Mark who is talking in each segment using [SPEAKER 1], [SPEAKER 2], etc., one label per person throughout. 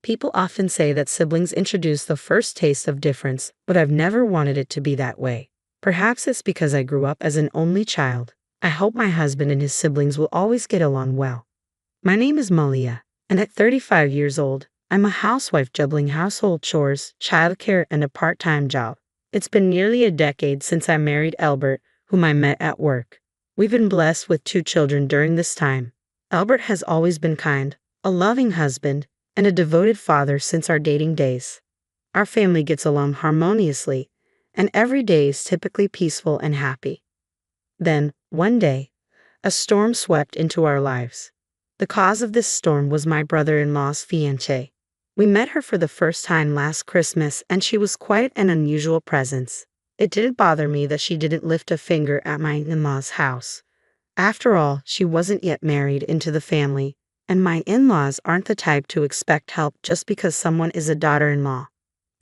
[SPEAKER 1] People often say that siblings introduce the first taste of difference, but I've never wanted it to be that way. Perhaps it's because I grew up as an only child. I hope my husband and his siblings will always get along well. My name is Malia, and at 35 years old, I'm a housewife juggling household chores, childcare, and a part-time job. It's been nearly a decade since I married Albert, whom I met at work. We've been blessed with 2 children during this time. Albert has always been kind, a loving husband, and a devoted father since our dating days. Our family gets along harmoniously, and every day is typically peaceful and happy. Then, one day, a storm swept into our lives. The cause of this storm was my brother-in-law's fiancée. We met her for the first time last Christmas, and she was quite an unusual presence. It didn't bother me that she didn't lift a finger at my in-laws' house. After all, she wasn't yet married into the family, and my in-laws aren't the type to expect help just because someone is a daughter-in-law.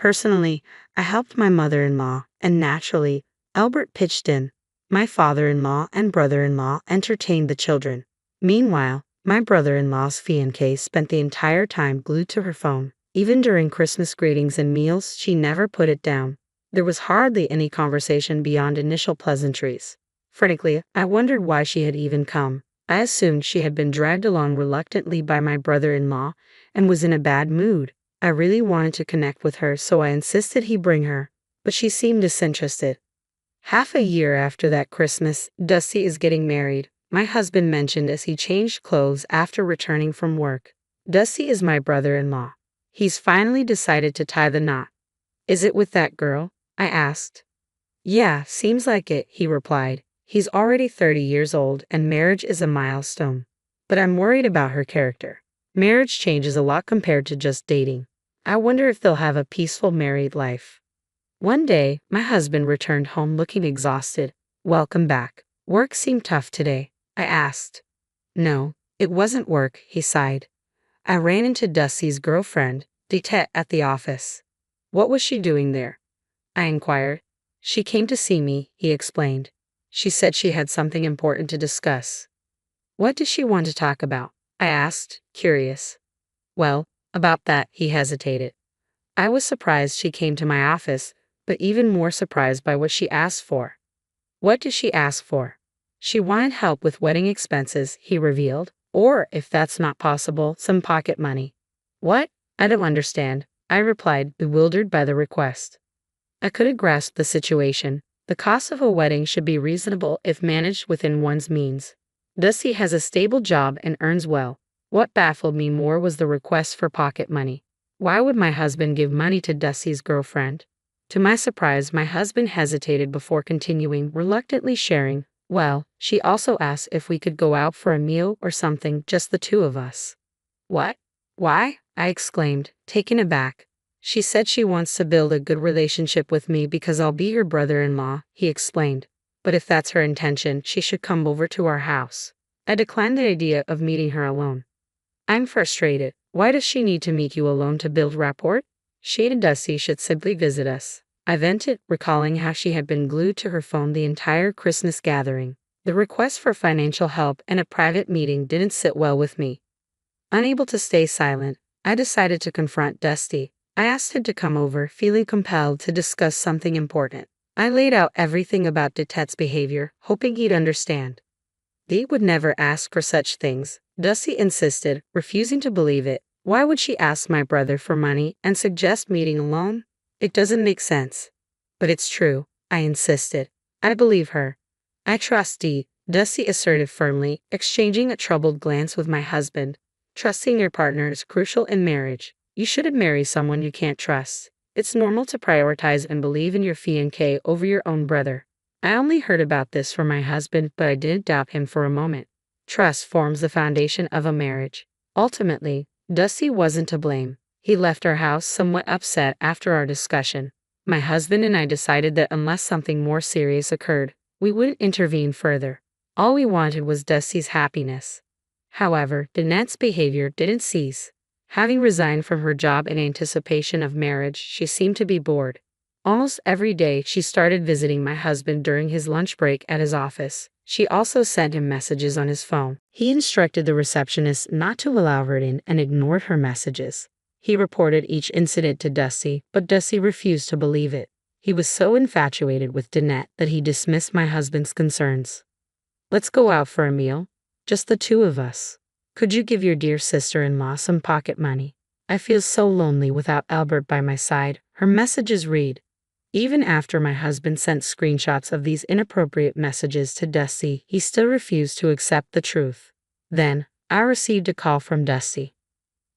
[SPEAKER 1] Personally, I helped my mother-in-law, and naturally, Albert pitched in. My father-in-law and brother-in-law entertained the children. Meanwhile, my brother-in-law's fiancée spent the entire time glued to her phone. Even during Christmas greetings and meals, she never put it down. There was hardly any conversation beyond initial pleasantries. Frankly, I wondered why she had even come. I assumed she had been dragged along reluctantly by my brother-in-law and was in a bad mood. I really wanted to connect with her, so I insisted he bring her, but she seemed disinterested. Half a year after that Christmas, Dusty is getting married, my husband mentioned as he changed clothes after returning from work. Dusty is my brother-in-law. He's finally decided to tie the knot. Is it with that girl? I asked. Yeah, seems like it, he replied. He's already 30 years old and marriage is a milestone. But I'm worried about her character. Marriage changes a lot compared to just dating. I wonder if they'll have a peaceful married life. One day, my husband returned home looking exhausted. Welcome back. Work seemed tough today, I asked. No, it wasn't work, he sighed. I ran into Dusty's girlfriend, Ditette, at the office. What was she doing there? I inquired. She came to see me, he explained. She said she had something important to discuss. What does she want to talk about? I asked, curious. Well, about that, he hesitated. I was surprised she came to my office, but even more surprised by what she asked for. What did she ask for? She wanted help with wedding expenses, he revealed, or, if that's not possible, some pocket money. What? I don't understand, I replied, bewildered by the request. I couldn't grasp the situation. The cost of a wedding should be reasonable if managed within one's means. Dusty has a stable job and earns well. What baffled me more was the request for pocket money. Why would my husband give money to Dusty's girlfriend? To my surprise, my husband hesitated before continuing, reluctantly sharing. Well, she also asked if we could go out for a meal or something, just the 2 of us. What? Why? I exclaimed, taken aback. She said she wants to build a good relationship with me because I'll be her brother-in-law, he explained. But if that's her intention, she should come over to our house. I declined the idea of meeting her alone. I'm frustrated. Why does she need to meet you alone to build rapport? She and Dusty should simply visit us. I vented, recalling how she had been glued to her phone the entire Christmas gathering. The request for financial help and a private meeting didn't sit well with me. Unable to stay silent, I decided to confront Dusty. I asked him to come over, feeling compelled to discuss something important. I laid out everything about Ditette's behavior, hoping he'd understand. Dee would never ask for such things, Dusty insisted, refusing to believe it. Why would she ask my brother for money and suggest meeting alone? It doesn't make sense. But it's true, I insisted. I believe her. I trust Dee, Dusty asserted firmly, exchanging a troubled glance with my husband. Trusting your partner is crucial in marriage. You shouldn't marry someone you can't trust. It's normal to prioritize and believe in your fiancé over your own brother. I only heard about this from my husband, but I didn't doubt him for a moment. Trust forms the foundation of a marriage. Ultimately, Dusty wasn't to blame. He left our house somewhat upset after our discussion. My husband and I decided that unless something more serious occurred, we wouldn't intervene further. All we wanted was Dusty's happiness. However, Danette's behavior didn't cease. Having resigned from her job in anticipation of marriage, she seemed to be bored. Almost every day, she started visiting my husband during his lunch break at his office. She also sent him messages on his phone. He instructed the receptionist not to allow her in and ignored her messages. He reported each incident to Dusty, but Dusty refused to believe it. He was so infatuated with Danette that he dismissed my husband's concerns. Let's go out for a meal. Just the two of us. Could you give your dear sister-in-law some pocket money? I feel so lonely without Albert by my side. Her messages read. Even after my husband sent screenshots of these inappropriate messages to Dusty, he still refused to accept the truth. Then, I received a call from Dusty.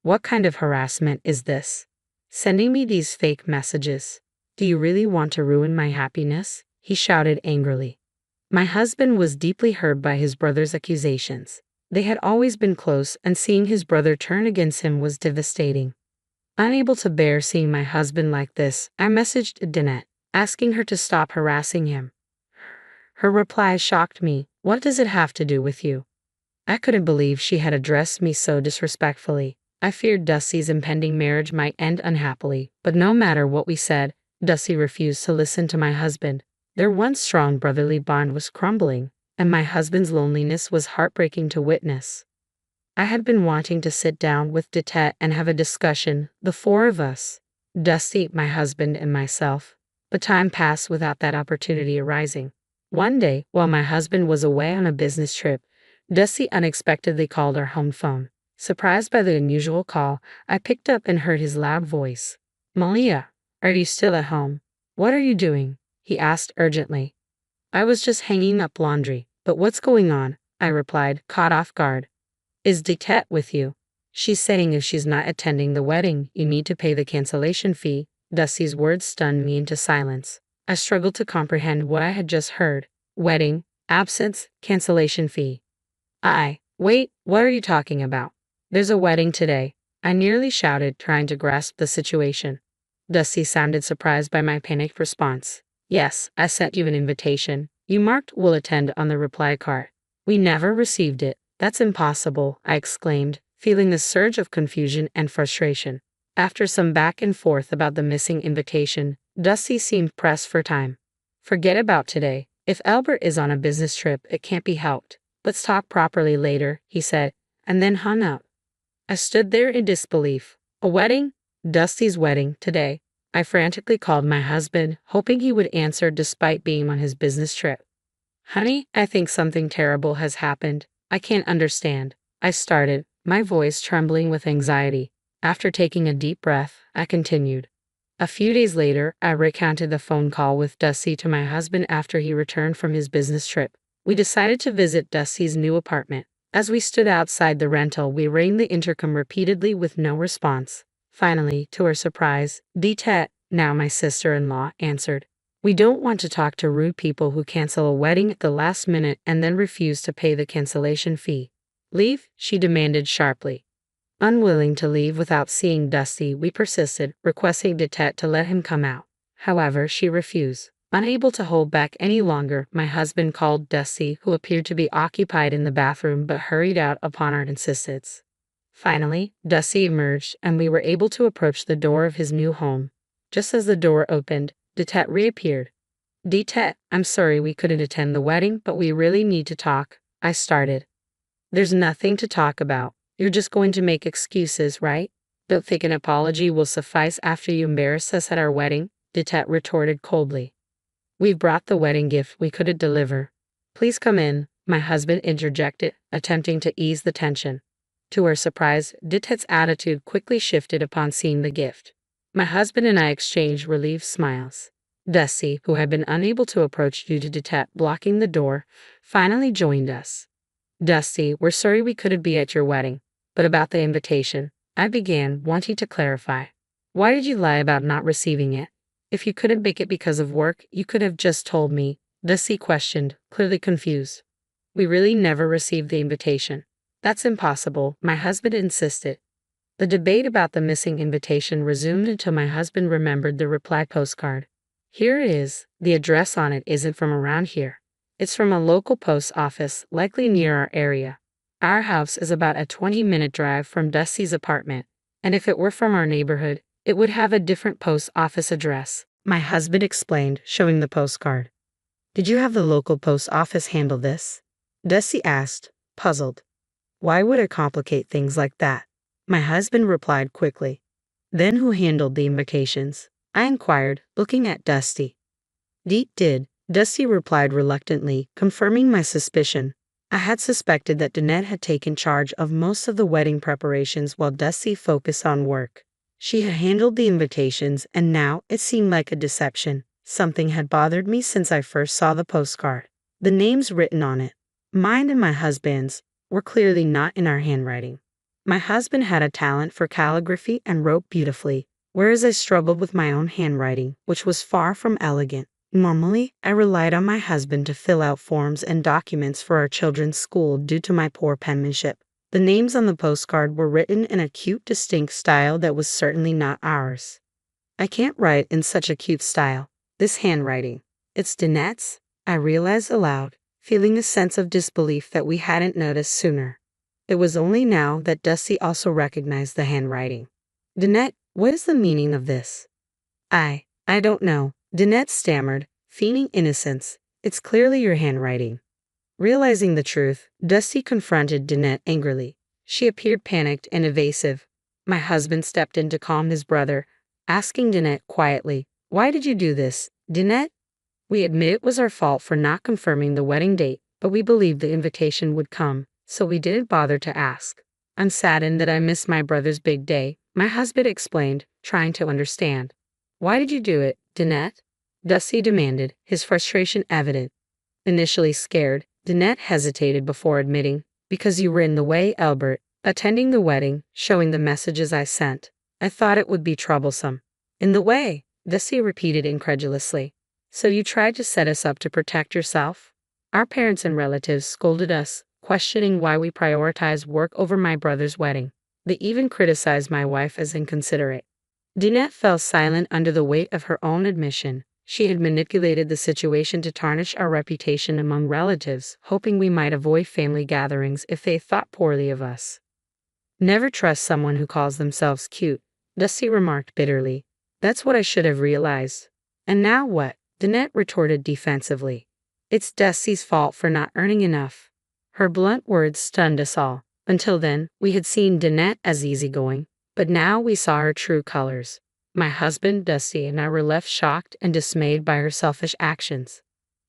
[SPEAKER 1] What kind of harassment is this? Sending me these fake messages. Do you really want to ruin my happiness? He shouted angrily. My husband was deeply hurt by his brother's accusations. They had always been close, and seeing his brother turn against him was devastating. Unable to bear seeing my husband like this, I messaged Danette, asking her to stop harassing him. Her reply shocked me. What does it have to do with you? I couldn't believe she had addressed me so disrespectfully. I feared Dusty's impending marriage might end unhappily, but no matter what we said, Dusty refused to listen to my husband. Their once strong brotherly bond was crumbling, and my husband's loneliness was heartbreaking to witness. I had been wanting to sit down with Danette and have a discussion, the four of us, Dusty, my husband, and myself, but time passed without that opportunity arising. One day, while my husband was away on a business trip, Dusty unexpectedly called our home phone. Surprised by the unusual call, I picked up and heard his loud voice. Malia, are you still at home? What are you doing? He asked urgently. I was just hanging up laundry, but what's going on? I replied, caught off guard. Is Danette with you? She's saying if she's not attending the wedding, you need to pay the cancellation fee. Dusty's words stunned me into silence. I struggled to comprehend what I had just heard. Wedding, absence, cancellation fee. Wait, what are you talking about? There's a wedding today. I nearly shouted, trying to grasp the situation. Dusty sounded surprised by my panicked response. Yes, I sent you an invitation. You marked will attend on the reply card. We never received it. That's impossible, I exclaimed, feeling the surge of confusion and frustration. After some back and forth about the missing invitation, Dusty seemed pressed for time. Forget about today. If Albert is on a business trip, it can't be helped. Let's talk properly later, he said, and then hung up. I stood there in disbelief. A wedding? Dusty's wedding, today. I frantically called my husband, hoping he would answer despite being on his business trip. Honey, I think something terrible has happened. I can't understand. I started, my voice trembling with anxiety. After taking a deep breath, I continued. A few days later, I recounted the phone call with Dusty to my husband after he returned from his business trip. We decided to visit Dusty's new apartment. As we stood outside the rental, we rang the intercom repeatedly with no response. Finally, to our surprise, Danette, now my sister-in-law, answered. We don't want to talk to rude people who cancel a wedding at the last minute and then refuse to pay the cancellation fee. Leave, she demanded sharply. Unwilling to leave without seeing Dusty, we persisted, requesting Danette to let him come out. However, she refused. Unable to hold back any longer, my husband called Dusty, who appeared to be occupied in the bathroom but hurried out upon our insistence. Finally, Dusty emerged, and we were able to approach the door of his new home. Just as the door opened, Danette reappeared. Danette, I'm sorry we couldn't attend the wedding, but we really need to talk, I started. There's nothing to talk about. You're just going to make excuses, right? Don't think an apology will suffice after you embarrass us at our wedding, Danette retorted coldly. We've brought the wedding gift we couldn't deliver. Please come in, my husband interjected, attempting to ease the tension. To our surprise, Danette's attitude quickly shifted upon seeing the gift. My husband and I exchanged relieved smiles. Dusty, who had been unable to approach due to Danette blocking the door, finally joined us. Dusty, we're sorry we couldn't be at your wedding, but about the invitation, I began, wanting to clarify. Why did you lie about not receiving it? If you couldn't make it because of work, you could have just told me, Dusty questioned, clearly confused. We really never received the invitation. That's impossible, my husband insisted. The debate about the missing invitation resumed until my husband remembered the reply postcard. Here it is. The address on it isn't from around here. It's from a local post office, likely near our area. Our house is about a 20-minute drive from Dusty's apartment, and if it were from our neighborhood, it would have a different post office address, my husband explained, showing the postcard. Did you have the local post office handle this? Dusty asked, puzzled. Why would I complicate things like that? My husband replied quickly. Then who handled the invocations? I inquired, looking at Dusty. Deet did, Dusty replied reluctantly, confirming my suspicion. I had suspected that Danette had taken charge of most of the wedding preparations while Dusty focused on work. She had handled the invitations, and now it seemed like a deception. Something had bothered me since I first saw the postcard. The names written on it, mine and my husband's, were clearly not in our handwriting. My husband had a talent for calligraphy and wrote beautifully, whereas I struggled with my own handwriting, which was far from elegant. Normally, I relied on my husband to fill out forms and documents for our children's school due to my poor penmanship. The names on the postcard were written in a cute, distinct style that was certainly not ours. I can't write in such a cute style. This handwriting, it's Danette's, I realized aloud, feeling a sense of disbelief that we hadn't noticed sooner. It was only now that Dusty also recognized the handwriting. Danette, what is the meaning of this? I don't know. Danette stammered, feigning innocence. It's clearly your handwriting. Realizing the truth, Dusty confronted Danette angrily. She appeared panicked and evasive. My husband stepped in to calm his brother, asking Danette quietly, "Why did you do this, Danette?" We admit it was our fault for not confirming the wedding date, but we believed the invitation would come, so we didn't bother to ask. I'm saddened that I missed my brother's big day, my husband explained, trying to understand. Why did you do it, Danette? Dusty demanded, his frustration evident. Initially scared, Danette hesitated before admitting, because you were in the way, Albert, attending the wedding, showing the messages I sent. I thought it would be troublesome. In the way, Dusty repeated incredulously. So you tried to set us up to protect yourself? Our parents and relatives scolded us, questioning why we prioritized work over my brother's wedding. They even criticized my wife as inconsiderate. Danette fell silent under the weight of her own admission. She had manipulated the situation to tarnish our reputation among relatives, hoping we might avoid family gatherings if they thought poorly of us. Never trust someone who calls themselves cute, Dusty remarked bitterly. That's what I should have realized. And now what? Danette retorted defensively. It's Dusty's fault for not earning enough. Her blunt words stunned us all. Until then, we had seen Danette as easygoing, but now we saw her true colors. My husband, Dusty, and I were left shocked and dismayed by her selfish actions.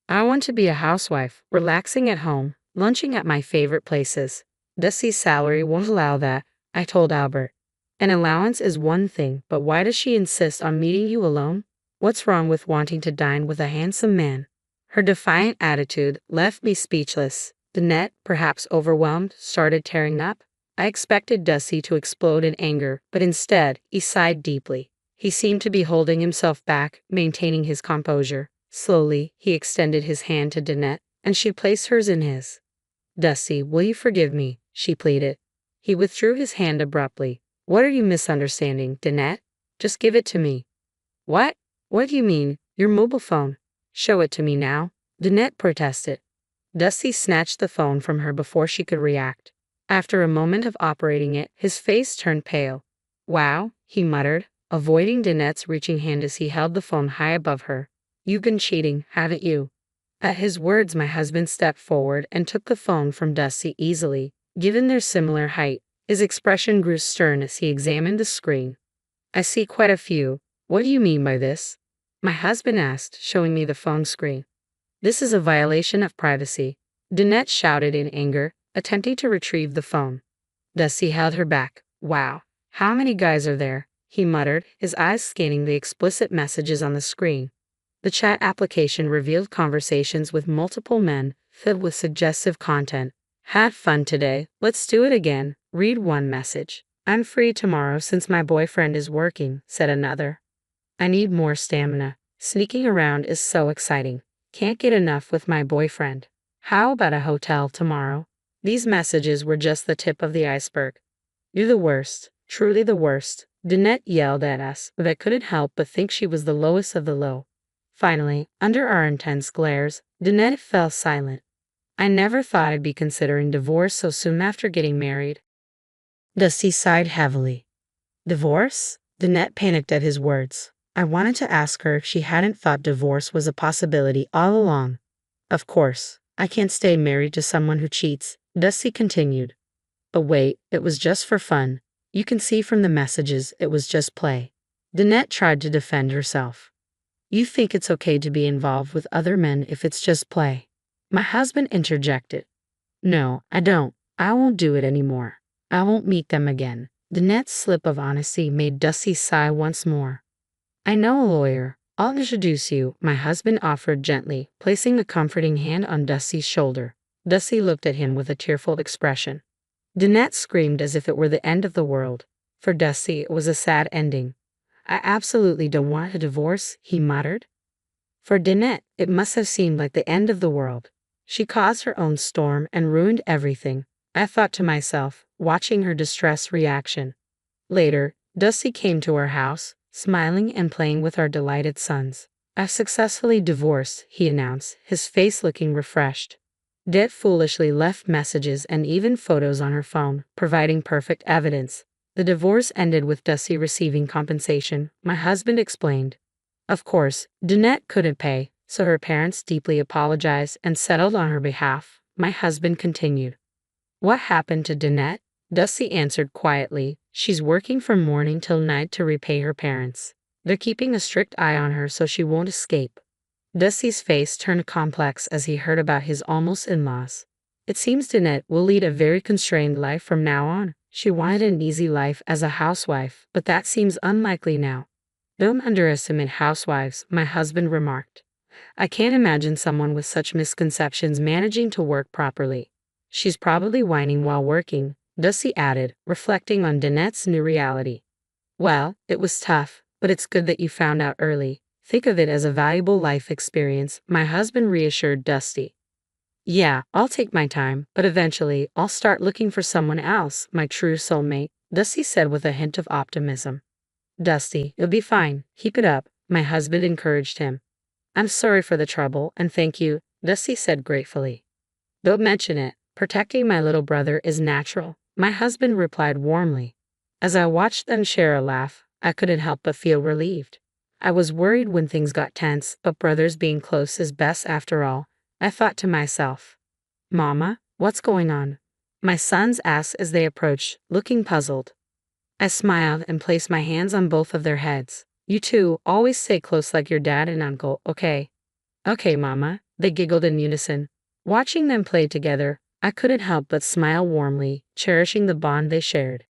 [SPEAKER 1] I want to be a housewife, relaxing at home, lunching at my favorite places. Dusty's salary won't allow that, I told Albert. An allowance is one thing, but why does she insist on meeting you alone? What's wrong with wanting to dine with a handsome man? Her defiant attitude left me speechless. Danette, perhaps overwhelmed, started tearing up. I expected Dusty to explode in anger, but instead, he sighed deeply. He seemed to be holding himself back, maintaining his composure. Slowly, he extended his hand to Danette, and she placed hers in his. Dusty, will you forgive me? She pleaded. He withdrew his hand abruptly. What are you misunderstanding, Danette? Just give it to me. What? What do you mean? Your mobile phone. Show it to me now, Danette protested. Dusty snatched the phone from her before she could react. After a moment of operating it, his face turned pale. Wow, he muttered, avoiding Danette's reaching hand as he held the phone high above her. You've been cheating, haven't you? At his words, my husband stepped forward and took the phone from Dusty easily. Given their similar height, his expression grew stern as he examined the screen. I see quite a few. What do you mean by this? My husband asked, showing me the phone screen. This is a violation of privacy, Danette shouted in anger, attempting to retrieve the phone. Dusty held her back. Wow, how many guys are there? He muttered, his eyes scanning the explicit messages on the screen. The chat application revealed conversations with multiple men, filled with suggestive content. Had fun today, let's do it again. Read one message. I'm free tomorrow since my boyfriend is working, said another. I need more stamina. Sneaking around is so exciting. Can't get enough with my boyfriend. How about a hotel tomorrow? These messages were just the tip of the iceberg. You're the worst, truly the worst, Danette yelled at us, but I couldn't help but think she was the lowest of the low. Finally, under our intense glares, Danette fell silent. I never thought I'd be considering divorce so soon after getting married. Dusty sighed heavily. Divorce? Danette panicked at his words. I wanted to ask her if she hadn't thought divorce was a possibility all along. Of course, I can't stay married to someone who cheats, Dusty continued. But wait, it was just for fun. You can see from the messages it was just play. Danette tried to defend herself. You think it's okay to be involved with other men if it's just play? My husband interjected. No, I don't. I won't do it anymore. I won't meet them again. Danette's slip of honesty made Dusty sigh once more. I know a lawyer. I'll introduce you, my husband offered gently, placing a comforting hand on Dusty's shoulder. Dusty looked at him with a tearful expression. Danette screamed as if it were the end of the world. For Dusty, it was a sad ending. I absolutely don't want a divorce, he muttered. For Danette, it must have seemed like the end of the world. She caused her own storm and ruined everything, I thought to myself, watching her distressed reaction. Later, Dusty came to our house, smiling and playing with our delighted sons. I've successfully divorced, he announced, his face looking refreshed. Det foolishly left messages and even photos on her phone, providing perfect evidence. The divorce ended with Dusty receiving compensation, my husband explained. Of course, Danette couldn't pay, so her parents deeply apologized and settled on her behalf, my husband continued. What happened to Danette? Dusty answered quietly. She's working from morning till night to repay her parents. They're keeping a strict eye on her so she won't escape. Dusty's face turned complex as he heard about his almost in-laws. It seems Danette will lead a very constrained life from now on. She wanted an easy life as a housewife, but that seems unlikely now. Don't underestimate housewives, my husband remarked. I can't imagine someone with such misconceptions managing to work properly. She's probably whining while working, Dusty added, reflecting on Danette's new reality. Well, it was tough, but it's good that you found out early. Think of it as a valuable life experience, my husband reassured Dusty. Yeah, I'll take my time, but eventually I'll start looking for someone else, my true soulmate, Dusty said with a hint of optimism. Dusty, you'll be fine. Keep it up, my husband encouraged him. I'm sorry for the trouble, and thank you, Dusty said gratefully. Don't mention it. Protecting my little brother is natural, my husband replied warmly. As I watched them share a laugh, I couldn't help but feel relieved. I was worried when things got tense, but brothers being close is best after all, I thought to myself. Mama, what's going on? My sons asked as they approached, looking puzzled. I smiled and placed my hands on both of their heads. You two always stay close like your dad and uncle, okay? Okay, Mama, they giggled in unison. Watching them play together, I couldn't help but smile warmly, cherishing the bond they shared.